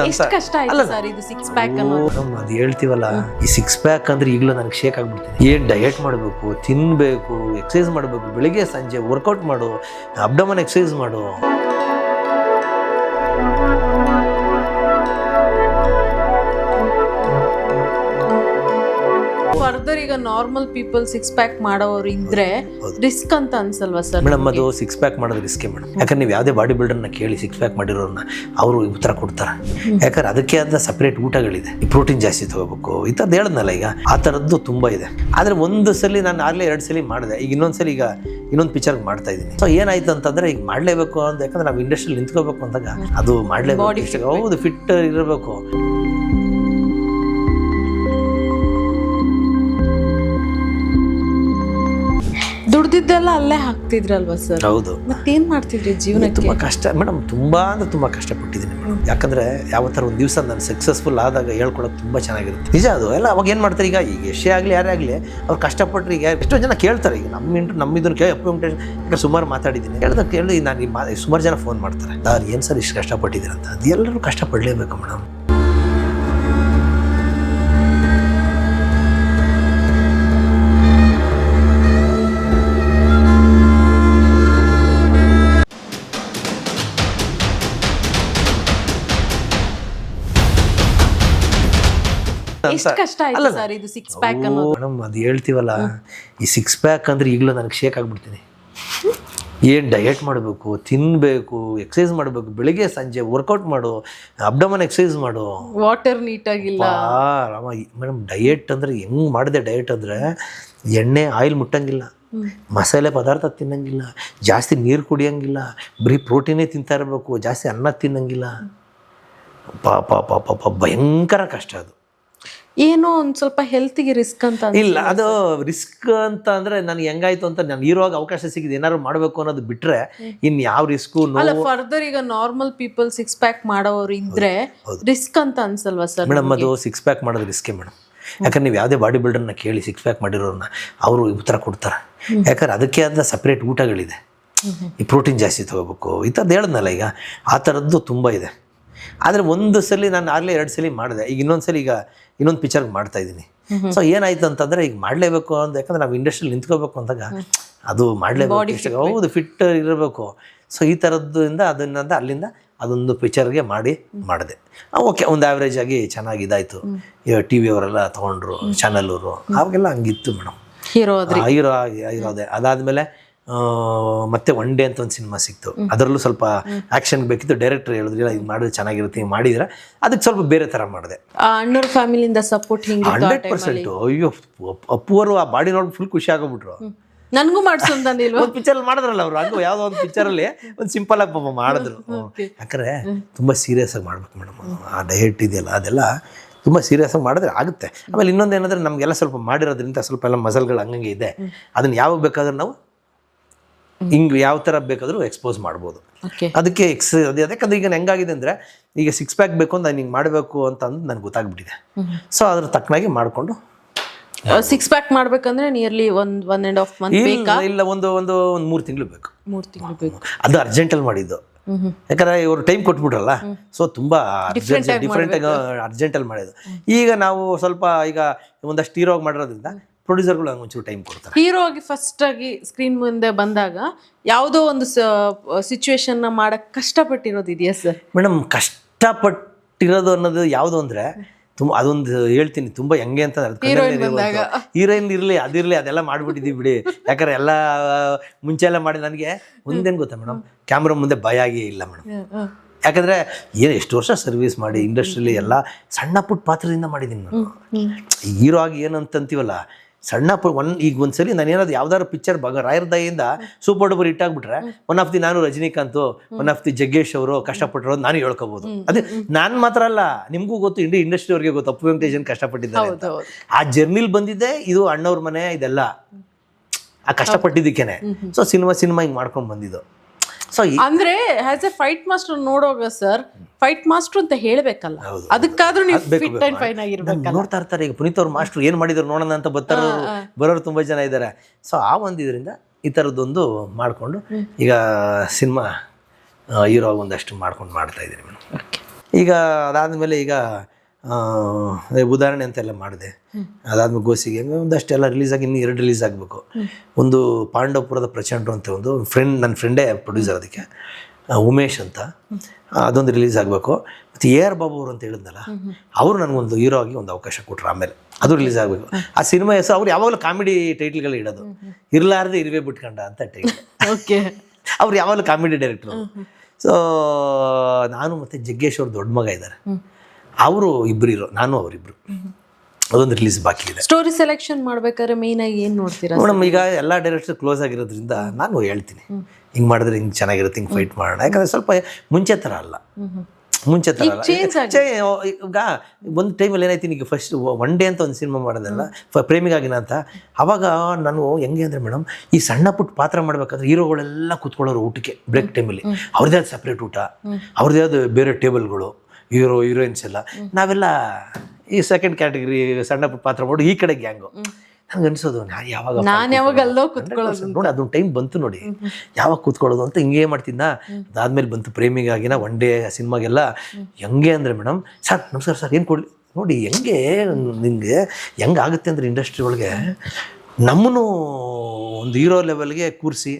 ಎಷ್ಟು ಕಷ್ಟ ಆಯ್ತು ಸರ್ ಇದು 6 ಪ್ಯಾಕ್ ಅನ್ನೋದು? ಅದು ಹೇಳ್ತೀವಲ್ಲ, ಈ 6 ಪ್ಯಾಕ್ ಅಂದ್ರೆ ಈಗಲೂ ನನಗೆ ಶೇಕ್ ಆಗ್ಬಿಡ್ತೀನಿ. ಏನ್ ಡಯಟ್ ಮಾಡಬೇಕು, ತಿನ್ಬೇಕು, ಎಕ್ಸಸೈಸ್ ಮಾಡಬೇಕು, ಬೆಳಿಗ್ಗೆ ಸಂಜೆ ವರ್ಕೌಟ್ ಮಾಡು, ಅಬ್ಡಮನ್ ಎಕ್ಸಸೈಸ್ ಮಾಡು. ಫರ್ದರ್ ಈಗ ನಾರ್ಮಲ್ ಪೀಪಲ್ 6 ಪ್ಯಾಕ್ ಮಾಡೋರು ಇದ್ರೆ ರಿಸ್ಕ್ ಅಂತ ಅನ್ಸಲ್ವಾ ಸರ್? ಮೇಡಮ್, ಅದು 6 ಪ್ಯಾಕ್ ಮಾಡೋದು ರಿಸ್ಕೇ ಮೇಡಮ್. ಯಾಕಂದ್ರೆ ನೀವು ಯಾವುದೇ ಬಾಡಿ ಬಿಲ್ಡರ್ನ ಕೇಳಿ 6 ಪ್ಯಾಕ್ ಮಾಡಿರೋರನ್ನ ಅವರು ಉತ್ತರ ಕೊಡ್ತಾರೆ. ಯಾಕಂದ್ರೆ ಅದಕ್ಕೆ ಆದ ಸಪ್ರೇಟ್ ಊಟಗಳಿದೆ, ಈ ಪ್ರೋಟೀನ್ ಜಾಸ್ತಿ ತಗೋಬೇಕು, ಈ ಥರದ್ದು ಹೇಳಿದ್ನಲ್ಲ. ಈಗ ಆ ಥರದ್ದು ತುಂಬ ಇದೆ. ಆದರೆ ಒಂದು ಸಲ ನಾನು ಆಗಲೇ 2 ಸಲ ಮಾಡಿದೆ. ಈಗ ಇನ್ನೊಂದ್ಸಲಿ ಈಗ ಇನ್ನೊಂದು ಪಿಕ್ಚರ್ಗೆ ಮಾಡ್ತಾ ಇದ್ದೀನಿ. ಸೊ ಏನಾಯ್ತು ಅಂತಂದ್ರೆ ಈಗ ಮಾಡಲೇಬೇಕು ಅಂತ, ಯಾಕಂದ್ರೆ ನಾವು ಇಂಡಸ್ಟ್ರಿಯಲ್ಲಿ ನಿಂತ್ಕೋಬೇಕು ಅಂದಾಗ ಅದು ಮಾಡಲೇಬೇಕು. ಹೌದು, ಫಿಟ್ ಇರಬೇಕು. ದುಡ್ದಿದ್ದೆಲ್ಲ ಅಲ್ಲೇ ಹಾಕ್ತಿದ್ರಲ್ವಾ ಸರ್? ಹೌದು. ಮತ್ತೇನ್ ಮಾಡ್ತಿದ್ರಿ ಜೀವನ? ತುಂಬ ಕಷ್ಟ ಮೇಡಮ್, ತುಂಬಾ ಅಂದ್ರೆ ತುಂಬ ಕಷ್ಟಪಟ್ಟಿದ್ದೀನಿ ಮೇಡಮ್. ಯಾಕಂದ್ರೆ ಯಾವ ಥರ ಒಂದು ದಿವಸ ನಾನು ಸಕ್ಸಸ್ಫುಲ್ ಆದಾಗ ಹೇಳ್ಕೊಳಕ್ಕೆ ತುಂಬ ಚೆನ್ನಾಗಿರುತ್ತೆ. ನಿಜ ಅದು ಎಲ್ಲ. ಅವಾಗ ಏನು ಮಾಡ್ತಾರೆ, ಈಗ ಎಷ್ಟೇ ಆಗಲಿ ಯಾರೇ ಆಗಲಿ ಅವ್ರು ಕಷ್ಟಪಟ್ಟರೆ, ಈಗ ಎಷ್ಟೋ ಜನ ಕೇಳ್ತಾರೆ. ಈಗ ನಮ್ಮಿದನ್ನು ಈಗ ಸುಮಾರು ಮಾತಾಡಿದ್ದೀನಿ, ಕೇಳಿ ನಾನು ಸುಮಾರು ಜನ ಫೋನ್ ಮಾಡ್ತಾರೆ, ಏನು ಸರ್ ಇಷ್ಟು ಕಷ್ಟಪಟ್ಟಿದ್ದೀರ ಅಂತ. ಅದು ಎಲ್ಲರೂ ಕಷ್ಟಪಡಲೇಬೇಕು ಮೇಡಮ್. ಎಷ್ಟು ಕಷ್ಟ ಆಯ್ತು ಸರ್ ಇದು 6 ಪ್ಯಾಕ್ ಅನ್ನೋದು? ಮೇಡಮ್, ಅದು ಹೇಳ್ತೀವಲ್ಲ, ಈ 6 ಪ್ಯಾಕ್ ಅಂದ್ರೆ ಈಗಲೂ ನನಗೆ ಶೇಕ್ ಆಗ್ಬಿಡ್ತೀನಿ. ಏನು ಡಯಟ್ ಮಾಡಬೇಕು, ತಿನ್ಬೇಕು, ಎಕ್ಸಸೈಸ್ ಮಾಡಬೇಕು, ಬೆಳಿಗ್ಗೆ ಸಂಜೆ ವರ್ಕೌಟ್ ಮಾಡು, ಅಬ್ಡಮನ್ ಎಕ್ಸಸೈಸ್ ಮಾಡು, ವಾಟರ್ ನೀಟಾಗಿಲ್ಲ. ಮೇಡಮ್, ಡಯಟ್ ಅಂದ್ರೆ ಹೆಂಗ್ ಮಾಡಿದೆ ಡಯಟ್ ಅಂದ್ರೆ, ಎಣ್ಣೆ ಆಯಿಲ್ ಮುಟ್ಟಂಗಿಲ್ಲ, ಮಸಾಲೆ ಪದಾರ್ಥ ತಿನ್ನಂಗಿಲ್ಲ, ಜಾಸ್ತಿ ನೀರು ಕುಡಿಯಂಗಿಲ್ಲ, ಬರೀ ಪ್ರೋಟೀನೇ ತಿಂತಾ ಇರಬೇಕು, ಜಾಸ್ತಿ ಅನ್ನ ತಿನ್ನಂಗಿಲ್ಲ. ಪಾಪ ಭಯಂಕರ ಕಷ್ಟ ಅದು. ಏನೋ ಒಂದ್ ಸ್ವಲ್ಪ ಹೆಲ್ತ್ಗೆ ರಿಸ್ಕ್ ಅಂತ ಇಲ್ಲ, ಅದು ರಿಸ್ಕ್ ಅಂತ ಅಂದ್ರೆ ನನಗೆ ಹೆಂಗಾಯ್ತು ಅಂತ, ನಾನು ಇರುವಾಗ ಅವಕಾಶ ಸಿಕ್ಕಿದೆ ಏನಾದ್ರು ಮಾಡಬೇಕು ಅನ್ನೋದು ಬಿಟ್ರೆ ಇನ್ ಯಾವ ರಿಸ್ಕು ಅಲ್ಲ. ಫರ್ದರ್ ಈಗ ನಾರ್ಮಲ್ ಪೀಪಲ್ 6 ಪ್ಯಾಕ್ ಮಾಡೋರು ಇದ್ರೆ ರಿಸ್ಕ್ ಅಂತ ಅನ್ಸಲ್ವಾ ಸರ್? ಮೇಡಮ್, ಅದು 6 ಪ್ಯಾಕ್ ಮಾಡೋದು ರಿಸ್ಕೇ ಮೇಡಮ್. ಯಾಕಂದ್ರೆ ನೀವು ಯಾವುದೇ ಬಾಡಿ ಬಿಲ್ಡರ್ನ ಕೇಳಿ 6 ಪ್ಯಾಕ್ ಮಾಡಿರೋರನ್ನ ಅವರು ಉತ್ತರ ಕೊಡ್ತಾರೆ. ಯಾಕಂದ್ರೆ ಅದಕ್ಕೆ ಆದ ಸಪ್ರೇಟ್ ಊಟಗಳಿದೆ, ಈ ಪ್ರೋಟೀನ್ ಜಾಸ್ತಿ ತಗೋಬೇಕು, ಈ ಥರದ್ದು ಹೇಳಿದ್ನಲ್ಲ. ಈಗ ಆ ಥರದ್ದು ತುಂಬ ಇದೆ. ಆದರೆ ಒಂದು ಸಲ ನಾನು ಆಗಲೇ 2 ಸಲ ಮಾಡಿದೆ. ಈಗ ಇನ್ನೊಂದ್ಸಲಿ ಈಗ ಇನ್ನೊಂದು ಪಿಕ್ಚರ್ಗೆ ಮಾಡ್ತಾ ಇದ್ದೀನಿ. ಸೊ ಏನಾಯ್ತು ಅಂತಂದ್ರೆ ಈಗ ಮಾಡಲೇಬೇಕು ಅಂತ, ಯಾಕಂದ್ರೆ ನಾವು ಇಂಡಸ್ಟ್ರಿಯಲ್ಲಿ ನಿಂತ್ಕೋಬೇಕು ಅಂದಾಗ ಅದು ಮಾಡಲೇಬೇಕು. ಹೌದು, ಫಿಟ್ ಇರಬೇಕು. ಸೊ ಈ ಥರದ್ದಿಂದ ಅದನ್ನಂದ ಅಲ್ಲಿಂದ ಅದೊಂದು ಪಿಕ್ಚರ್ಗೆ ಮಾಡಿದೆ. ಓಕೆ, ಒಂದು ಆ್ಯಾವ್ರೇಜ್ ಆಗಿ ಚೆನ್ನಾಗಿ ಇದಾಯಿತು. TV ಅವರೆಲ್ಲ ತೊಗೊಂಡ್ರು, ಚಾನಲ್ ಅವರು, ಅವಾಗೆಲ್ಲ ಹಂಗಿತ್ತು ಮೇಡಮ್. ಹೀರೋ ಅದೇ. ಅದಾದಮೇಲೆ ಮತ್ತೆ ಒನ್ ಡೇ ಅಂತ ಒಂದು ಸಿನಿಮಾ ಸಿಕ್ತು. ಅದರಲ್ಲೂ ಸ್ವಲ್ಪ ಆಕ್ಷನ್ ಬೇಕಿತ್ತು. ಡೈರೆಕ್ಟರ್ ಹೇಳಿದ್ರಿಲ್ಲ, ಇದು ಮಾಡಿದ್ರೆ ಚೆನ್ನಾಗಿರುತ್ತೆ, ಹಿಂಗೆ ಮಾಡಿದ್ರೆ ಅದಕ್ಕೆ ಸ್ವಲ್ಪ ಬೇರೆ ಥರ ಮಾಡಿದೆ. ಅಣ್ಣವ್ರ ಫ್ಯಾಮಿಲಿಯಿಂದ ಸಪೋರ್ಟ್ 100%. ಅಯ್ಯೋ, ಅಪ್ಪುವರು ಆ ಬಾಡಿ ನೋಡಿ ಫುಲ್ ಖುಷಿ ಆಗೋಗ್ಬಿಟ್ರು. ನನಗೂ ಮಾಡಿಸೋದಿಲ್ವ? ಒಂದು ಪಿಕ್ಚರ್ ಮಾಡಿದ್ರಲ್ಲ ಅವರು, ಹಂಗೂ ಯಾವುದೋ ಒಂದು ಪಿಕ್ಚರಲ್ಲಿ ಒಂದು ಸಿಂಪಲ್ ಆಗಿ ಪಾಪ ಮಾಡಿದ್ರು. ಯಾಕಂದ್ರೆ ತುಂಬ ಸೀರಿಯಸ್ ಆಗಿ ಮಾಡ್ಬೇಕು ಮೇಡಮ್. ಆ ಡಯಟ್ ಇದೆಯಲ್ಲ, ಅದೆಲ್ಲ ತುಂಬ ಸೀರಿಯಸ್ ಆಗಿ ಮಾಡಿದ್ರೆ ಆಗುತ್ತೆ. ಆಮೇಲೆ ಇನ್ನೊಂದು ಏನಂದ್ರೆ, ನಮಗೆಲ್ಲ ಸ್ವಲ್ಪ ಮಾಡಿರೋದ್ರಿಂದ ಸ್ವಲ್ಪ ಎಲ್ಲ ಮಸಲ್ಗಳು ಹಂಗಂಗೆ ಇದೆ. ಅದನ್ನ ಯಾವಾಗ ಬೇಕಾದ್ರೂ ನಾವು ಹಿಂಗೆ ಯಾವ ಥರ ಬೇಕಾದರೂ ಎಕ್ಸ್ಪೋಸ್ ಮಾಡ್ಬೋದು. ಅದಕ್ಕೆ ಯಾಕಂದ್ರೆ ಈಗ ಹೆಂಗಾಗಿದೆ ಅಂದರೆ, ಈಗ 6 ಪ್ಯಾಕ್ ಬೇಕು ಅಂತ ನಾನು ಹಿಂಗೆ ಮಾಡಬೇಕು ಅಂತ ಅಂದು ನನಗೆ ಗೊತ್ತಾಗ್ಬಿಟ್ಟಿದೆ. ಸೊ ಅದ್ರ ತಕ್ಕನಾಗಿ ಮಾಡಿಕೊಂಡು 6 ಪ್ಯಾಕ್ ಮಾಡ್ಬೇಕಂದ್ರೆ ನಿಯರ್ಲಿ 1.5 ಮಂತ್ ಬೇಕಾ? ಇಲ್ಲ, ಒಂದು 3 ತಿಂಗಳು ಬೇಕು. 3 ತಿಂಗಳು ಬೇಕು. ಅದು ಅರ್ಜೆಂಟಲ್ಲಿ ಮಾಡಿದ್ದು. ಯಾಕಂದ್ರೆ ಇವರು ಟೈಮ್ ಕೊಟ್ಬಿಟ್ರಲ್ಲ, ಸೊ ತುಂಬಾ ಡಿಫ್ರೆಂಟ್ ಆಗಿ ಅರ್ಜೆಂಟಲ್ಲಿ ಮಾಡಿದ್ದು. ಈಗ ನಾವು ಸ್ವಲ್ಪ ಈಗ ಒಂದಷ್ಟು ಹೀರೋಗಿ ಮಾಡಿರೋದ್ರಿಂದ ಪ್ರೊಡ್ಯೂಸರ್ಗಳು ಒಂಚೂರು ಟೈಮ್ ಕೊಡ್ತಾರೆ. ಹೀರೋ ಆಗಿ ಫಸ್ಟ್ ಆಗಿ ಸ್ಕ್ರೀನ್ ಮುಂದೆ ಬಂದಾಗ ಯಾವುದೋ ಒಂದು ಸಿಚುವೇಶನ್ ಮಾಡಕ್ ಕಷ್ಟಪಟ್ಟಿರೋದು ಇದೆಯಾ ಸರ್? ಮೇಡಮ್, ಕಷ್ಟಪಟ್ಟಿರೋದು ಅನ್ನೋದು ಯಾವುದು ಅಂದ್ರೆ, ತುಂಬ ಅದೊಂದು ಹೇಳ್ತೀನಿ, ತುಂಬ ಹೆಂಗೆ ಅಂತ ಹೀರೋಯಿನ್ ಇರಲಿ ಅದಿರಲಿ ಅದೆಲ್ಲ ಮಾಡಿಬಿಟ್ಟಿದ್ದೀವಿ ಬಿಡಿ. ಯಾಕಂದ್ರೆ ಎಲ್ಲ ಮುಂಚೆ ಎಲ್ಲ ಮಾಡಿ ನನಗೆ ಒಂದೇನು ಗೊತ್ತಾ ಮೇಡಮ್, ಕ್ಯಾಮ್ರಾ ಮುಂದೆ ಭಯ ಆಗೇ ಇಲ್ಲ ಮೇಡಮ್. ಯಾಕಂದರೆ ಎಷ್ಟು ವರ್ಷ ಸರ್ವಿಸ್ ಮಾಡಿ ಇಂಡಸ್ಟ್ರಿಯಲ್ಲಿ ಎಲ್ಲ ಸಣ್ಣ ಪುಟ್ಟ ಪಾತ್ರದಿಂದ ಮಾಡಿದ್ದೀನಿ ನಾನು. ಹೀರೋ ಆಗಿ ಏನಂತೀವಲ್ಲ, ಸಣ್ಣ ಈಗ ಒಂದ್ಸಲಿ ನಾನು ಏನಾದ್ರು ಯಾವ್ದಾದ್ರು ಪಿಕ್ಚರ್ ರಾಯರ ದಯಿಂದ ಸೂಪರ್ ಡೂಪರ್ ಹಿಟ್ ಆಗ್ಬಿಟ್ರೆ, ಒನ್ ಆಫ್ ದಿ ನಾನು Rajinikanth, one of the Jaggesh ಅವರು ಕಷ್ಟಪಟ್ಟಿರೋದು ನಾನು ಹೇಳ್ಕೋಬಹುದು. ಅದೇ ನಾನು ಮಾತ್ರ ಅಲ್ಲ, ನಿಮ್ಗೂ ಗೊತ್ತು, ಇಂಡಸ್ಟ್ರಿ ಅವ್ರಿಗೆ ಗೊತ್ತು, ಅಪ್ಪು ವೆಂಕಟೇಶನ್ ಕಷ್ಟಪಟ್ಟಿದ್ದಾರೆ. ಆ ಜರ್ನಿಲ್ ಬಂದಿದ್ದೆ ಇದು ಅಣ್ಣವ್ರ ಮನೆ, ಇದೆಲ್ಲ ಆ ಕಷ್ಟಪಟ್ಟಿದ್ದಕ್ಕೇನೆ. ಸೊ ಸಿನಿಮಾ ಹಿಂಗೆ ಮಾಡ್ಕೊಂಡು ಬಂದಿದ್ದು. ಸೊ ಅಂದ್ರೆ ಆಸ್ ಎ ಫೈಟ್ ಮಾಸ್ಟರ್ ನೋಡೋಗ ಸರ್, ಫೈಟ್ ಮಾಸ್ಟರ್ ಅಂತ ಹೇಳ್ಬೇಕಲ್ಲ, ಅದಕ್ಕಾದ್ರೂ ನೀವು ಫಿಟ್ ಅಂಡ್ ಫೈನ್ ಆಗಿರ್ಬೇಕಲ್ಲ. ನೋಡ್ತಾ ಇರ್ತಾರೆ ಈಗ ಪುನೀತ್ ಅವ್ರ ಮಾಸ್ಟರ್ ಏನ್ ಮಾಡಿದ್ರು ನೋಡೋಣ ಅಂತ ಬರೋರು ತುಂಬಾ ಜನ ಇದ್ದಾರೆ. ಸೊ ಆ ಒಂದು ಇದರಿಂದ ಈ ಥರದ್ದೊಂದು ಮಾಡಿಕೊಂಡು ಈಗ ಸಿನಿಮಾ ಹೀರೋ ಒಂದಷ್ಟು ಮಾಡ್ತಾ ಇದ್ದೀನಿ ಮೇಡಮ್. ಈಗ ಅದಾದಮೇಲೆ ಈಗ ಉದಾಹರಣೆ ಅಂತೆಲ್ಲ ಮಾಡಿದೆ. ಅದಾದ್ಮೇಲೆ ಗೋಸಿಗೆ ಒಂದಷ್ಟೆಲ್ಲ ರಿಲೀಸ್ ಆಗಿ ಇನ್ನೂ 2 ರಿಲೀಸ್ ಆಗಬೇಕು. ಒಂದು ಪಾಂಡವಪುರದ ಪ್ರಚಂಡ್ರು ಅಂತ ಒಂದು ನನ್ನ ಫ್ರೆಂಡೇ ಪ್ರೊಡ್ಯೂಸರ್, ಅದಕ್ಕೆ ಉಮೇಶ್ ಅಂತ, ಅದೊಂದು ರಿಲೀಸ್ ಆಗಬೇಕು. ಮತ್ತು AR ಬಾಬು ಅವರು ಅಂತ ಹೇಳಿದ್ನಲ್ಲ, ಅವರು ನನಗೊಂದು ಹೀರೋ ಆಗಿ ಒಂದು ಅವಕಾಶ ಕೊಟ್ಟರು. ಆಮೇಲೆ ಅದು ರಿಲೀಸ್ ಆಗಬೇಕು. ಆ ಸಿನಿಮಾ ಹೆಸರು ಅವ್ರು ಯಾವಾಗಲೂ ಕಾಮಿಡಿ ಟೈಟ್ಲ್ಗಳು ಇಡೋದು, ಇರಲಾರ್ದೆ ಇರುವೆ ಬಿಟ್ಕೊಂಡ ಅಂತ ಟೈಟ್ಲ್. ಓಕೆ, ಅವ್ರು ಯಾವಾಗಲೂ ಕಾಮಿಡಿ ಡೈರೆಕ್ಟ್ರು. ಸೊ ನಾನು ಮತ್ತು ಜಗ್ಗೇಶ್ ಅವ್ರ ದೊಡ್ಡ ಮಗ ಇದ್ದಾರೆ, ಅವರು ಇಬ್ಬರು ಇರೋ, ನಾನು ಅವರಿಬ್ಬರು. ಅದೊಂದು ರಿಲೀಸ್ ಬಾಕಿ ಇದೆ. ಸ್ಟೋರಿ ಸೆಲೆಕ್ಷನ್ ಮಾಡ್ಬೇಕಾದ್ರೆ ಮೇನ್ ಆಗಿ ಏನು ನೋಡ್ತೀರಾ ಮೇಡಮ್? ಈಗ ಎಲ್ಲ ಡೈರೆಕ್ಟರ್ ಕ್ಲೋಸ್ ಆಗಿರೋದ್ರಿಂದ ನಾನು ಹೇಳ್ತೀನಿ, ಹಿಂಗೆ ಮಾಡಿದ್ರೆ ಹಿಂಗೆ ಚೆನ್ನಾಗಿರುತ್ತೆ, ಹಿಂಗೆ ಫೈಟ್ ಮಾಡೋಣ. ಯಾಕಂದರೆ ಸ್ವಲ್ಪ ಮುಂಚೆ ಥರ ಅಲ್ಲ, ಮುಂಚೆ ಥರ ಅಲ್ಲ. ಈಗ ಒಂದು ಟೈಮಲ್ಲಿ ಏನಾಯ್ತು, ಈಗ ಫಸ್ಟ್ ಒನ್ ಡೇ ಅಂತ ಒಂದು ಸಿನಿಮಾ ಮಾಡೋದಲ್ಲ, ಪ್ರೇಮಿಗಾಗಿನ ಅಂತ. ಅವಾಗ ನಾನು ಹೆಂಗೆ ಅಂದರೆ ಮೇಡಮ್, ಈ ಸಣ್ಣ ಪುಟ್ಟ ಪಾತ್ರ ಮಾಡಬೇಕಾದ್ರೆ ಹೀರೋಗಳೆಲ್ಲ ಕೂತ್ಕೊಳ್ಳೋರು ಊಟಕ್ಕೆ ಬ್ರೇಕ್ ಟೈಮಲ್ಲಿ. ಅವ್ರದ್ದೇ ಆದ ಸಪ್ರೇಟ್ ಊಟ, ಅವ್ರದ್ದೇ ಆದ ಬೇರೆ ಟೇಬಲ್ಗಳು, ಹೀರೋಯಿನ್ಸ್ ಎಲ್ಲ. ನಾವೆಲ್ಲ ಈ ಸೆಕೆಂಡ್ ಕ್ಯಾಟಗರಿ ಸಣ್ಣ ಪುಟ್ಟ ಪಾತ್ರ ಮಾಡಿ ಈ ಕಡೆ ಗ್ಯಾಂಗು. ನನಗೆ ಅನಿಸೋದು ನಾನು ಯಾವಾಗ ಅಲ್ಲೋ ಕೂತ್ಕೊಳ್ಳೋದು ನೋಡಿ, ಅದೊಂದು ಟೈಮ್ ಬಂತು ನೋಡಿ, ಯಾವಾಗ ಕೂತ್ಕೊಳ್ಳೋದು ಅಂತ ಹಿಂಗೆ ಮಾಡ್ತಿದ್ದ. ಅದಾದ್ಮೇಲೆ ಬಂತು ಪ್ರೇಮಿಗಾಗಿನ ಒನ್ ಡೇ ಸಿನಿಮಾಗೆಲ್ಲ. ಹೆಂಗೆ ಅಂದರೆ ಮೇಡಮ್, ಸರ್ ನಮಸ್ಕಾರ ಸರ್, ಏನು ಕೊಡಲಿ ನೋಡಿ, ನಿಮಗೆ ಹೆಂಗೆ ಆಗುತ್ತೆ ಅಂದರೆ ಇಂಡಸ್ಟ್ರಿ ಒಳಗೆ ನಮ್ಮನ್ನು ಒಂದು ಹೀರೋ ಲೆವೆಲ್ಗೆ ಕೂರಿಸಿ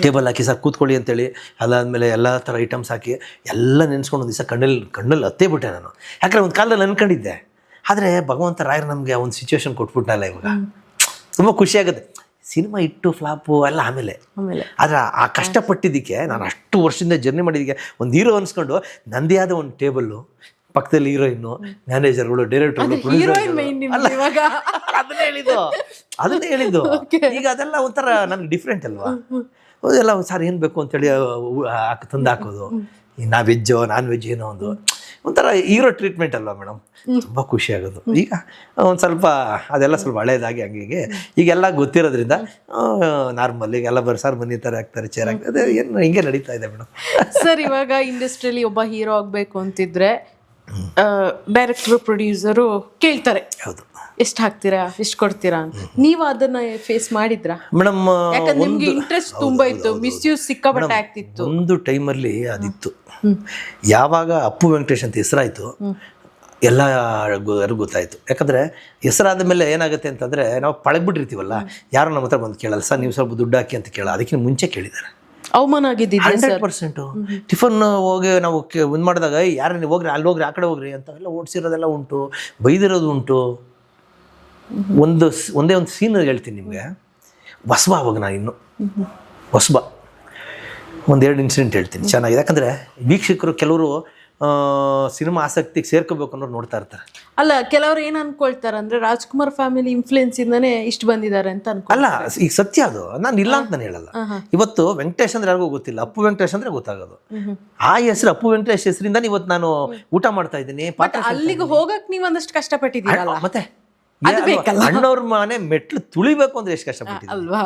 ಟೇಬಲ್ ಹಾಕಿ ಸರ್ ಕೂತ್ಕೊಳ್ಳಿ ಅಂತೇಳಿ, ಅದಾದಮೇಲೆ ಎಲ್ಲ ಥರ ಐಟಮ್ಸ್ ಹಾಕಿ ಎಲ್ಲ ನೆನೆಸ್ಕೊಂಡು ಒಂದು ದಿವಸ ಕಣ್ಣಲ್ಲಿ ಹತ್ತೇ ಬಿಟ್ಟೆ ನಾನು. ಯಾಕಂದರೆ ಒಂದು ಕಾಲದಲ್ಲಿ ಅನ್ಕೊಂಡಿದ್ದೆ, ಆದರೆ ಭಗವಂತ ರಾಯರು ನಮಗೆ ಒಂದು ಸಿಚುವೇಶನ್ ಕೊಟ್ಬಿಟ್ಟಲ್ಲ. ಇವಾಗ ತುಂಬ ಖುಷಿಯಾಗುತ್ತೆ. ಸಿನಿಮಾ ಇಟ್ಟು ಫ್ಲಾಪು ಎಲ್ಲ ಆಮೇಲೆ, ಆದರೆ ಆ ಕಷ್ಟಪಟ್ಟಿದ್ದಕ್ಕೆ, ನಾನು ಅಷ್ಟು ವರ್ಷದಿಂದ ಜರ್ನಿ ಮಾಡಿದ್ದಕ್ಕೆ ಒಂದು ಹೀರೋ ಅನ್ಸ್ಕೊಂಡು ನನ್ನದೇ ಆದ ಒಂದು ಟೇಬಲ್ಲು, ಪಕ್ಕದಲ್ಲಿ ಹೀರೋಯಿನ್ನು, ಮ್ಯಾನೇಜರ್ಗಳು, ಡೈರೆಕ್ಟರ್ಗಳು, ಅದನ್ನೇ ಹೇಳಿದ್ದು. ಈಗ ಅದೆಲ್ಲ ಒಂಥರ ನನಗೆ ಡಿಫ್ರೆಂಟ್ ಅಲ್ವಾ? ಅದೆಲ್ಲ ಸರ್ ಏನು ಬೇಕು ಅಂತೇಳಿ ತಂದು ಹಾಕೋದು, ನಾ ವೆಜ್ಜೋ ನಾನ್ ವೆಜ್ ಏನೋ ಒಂಥರ ಹೀರೋ ಟ್ರೀಟ್ಮೆಂಟ್ ಅಲ್ವಾ ಮೇಡಮ್? ತುಂಬ ಖುಷಿ ಆಗೋದು. ಈಗ ಒಂದು ಸ್ವಲ್ಪ ಅದೆಲ್ಲ ಸ್ವಲ್ಪ ಹಳೇದಾಗಿ ಹಂಗೆ ಈಗೆಲ್ಲ ಗೊತ್ತಿರೋದ್ರಿಂದ ನಾರ್ಮಲ್ ಈಗೆಲ್ಲ ಸರ್ ಬನ್ನಿ ಥರ ಆಗ್ತಾರೆ, ಚೇರ್ ಆಗ್ತದೆ, ಏನು ಹಿಂಗೆ ನಡೀತಾ ಇದೆ ಮೇಡಮ್. ಸರ್, ಇವಾಗ ಇಂಡಸ್ಟ್ರಿಯಲ್ಲಿ ಒಬ್ಬ ಹೀರೋ ಆಗಬೇಕು ಅಂತಿದ್ರೆ ಡೈರೆಕ್ಟರ್ ಪ್ರೊಡ್ಯೂಸರು ಕೇಳ್ತಾರೆ, ಹೌದು, ಎಷ್ಟು ಹಾಕ್ತೀರಾ, ಎಷ್ಟು ಕೊಡ್ತೀರಾ ಅಂತ. ನೀವು ಅದನ್ನ ಫೇಸ್ ಮಾಡಿದ್ರಾ ಮೇಡಮ್? ಯಾಕಂದ್ರೆ ನಿಮ್ಗೆ ಇಂಟ್ರೆಸ್ಟ್ ತುಂಬಾ ಇತ್ತು, ಮಿಸ್ಯೂಸ್ ಸಿಕ್ಕಾಪಟ್ಟೆ ಆಗ್ತಿತ್ತು. ಒಂದು ಟೈಮಲ್ಲಿ ಅದಿತ್ತು. ಯಾವಾಗ ಅಪ್ಪು ವೆಂಕಟೇಶ್ ಅಂತ ಹೆಸರಾಯಿತು, ಎಲ್ಲರಿಗೂ ಗೊತ್ತಾಯಿತು. ಯಾಕಂದರೆ ಹೆಸರಾದ ಮೇಲೆ ಏನಾಗುತ್ತೆ ಅಂತಂದರೆ, ನಾವು ಪಳಗ್ಬಿಟ್ಟಿರ್ತೀವಲ್ಲ, ಯಾರು ನಮ್ಮ ಹತ್ರ ಬಂದು ಕೇಳಲ್ಲ, ಸರ್ ನೀವು ಸ್ವಲ್ಪ ದುಡ್ಡು ಹಾಕಿ ಅಂತ ಕೇಳಲ್ಲ. ಅದಕ್ಕಿಂತ ಮುಂಚೆ ಕೇಳಿದ್ದಾರೆ. ಅವಮಾನ ಆಗಿದ್ದಿದೆ 100%. ಟಿಫನ್ ಹೋಗಿ ನಾವು ಒಂದು ಮಾಡಿದಾಗ, ಯಾರು ಹೋಗ್ರಿ, ಅಲ್ಲಿ ಹೋಗ್ರಿ, ಆ ಕಡೆ ಹೋಗ್ರಿ ಅಂತ ಎಲ್ಲ ಓಡಿಸಿರೋದೆಲ್ಲ ಉಂಟು, ಬೈದಿರೋದು ಉಂಟು. ಒಂದೇ ಒಂದು ಸೀನ್ ಹೇಳ್ತೀನಿ ನಿಮಗೆ. ಹೊಸಬ ಅವಾಗ ನಾನು ಇನ್ನು ಹೊಸಬ, ಒಂದೆರಡು ಇನ್ಸಿಡೆಂಟ್ ಹೇಳ್ತೀನಿ ಚೆನ್ನಾಗಿದೆ. ಯಾಕಂದರೆ ವೀಕ್ಷಕರು ಕೆಲವರು ಸಿನಿಮಾ ಆಸಕ್ತಿಗೆ ಸೇರ್ಕೋಬೇಕು ಅನ್ನೋರು ನೋಡ್ತಾ ಇರ್ತಾರೆ. ಅಲ್ಲ, ಕೆಲವರು ಏನು ಅನ್ಕೊಳ್ತಾರೆ ಅಂದರೆ ರಾಜ್ಕುಮಾರ್ ಫ್ಯಾಮಿಲಿ ಇನ್ಫ್ಲೂಯೆನ್ಸ್ ಇಂದಾನೆ ಇಷ್ಟು ಬಂದಿದ್ದಾರೆ ಅಂತ ಅಲ್ಲ. ಈಗ ಸತ್ಯ ಅದು, ನಾನು ಇಲ್ಲ ಅಂತ ನಾನು ಹೇಳಲ್ಲ. ಇವತ್ತು ವೆಂಕಟೇಶ್ ಅಂದ್ರೆ ಯಾರಿಗೂ ಗೊತ್ತಿಲ್ಲ, ಅಪ್ಪು ವೆಂಕಟೇಶ್ ಅಂದ್ರೆ ಗೊತ್ತಾಗೋದು. ಆ ಹೆಸರು ಅಪ್ಪು ವೆಂಕಟೇಶ್ ಹೆಸರಿಂದ ಇವತ್ತು ನಾನು ಊಟ ಮಾಡ್ತಾ ಇದ್ದೀನಿ. ಅಲ್ಲಿಗೆ ಹೋಗಕ್ ನೀವು ಒಂದಷ್ಟು ಕಷ್ಟಪಟ್ಟಿದ್ದೀರಲ್ಲ, ಮತ್ತೆ ಅಣ್ಣವ್ರ ಮನೆ ಮೆಟ್ಲು ತುಳಿಬೇಕು ಅಂದ್ರೆ ಎಷ್ಟು ಕಷ್ಟಪಟ್ಟಿದ್ದೀನಿ ಅಲ್ವಾ?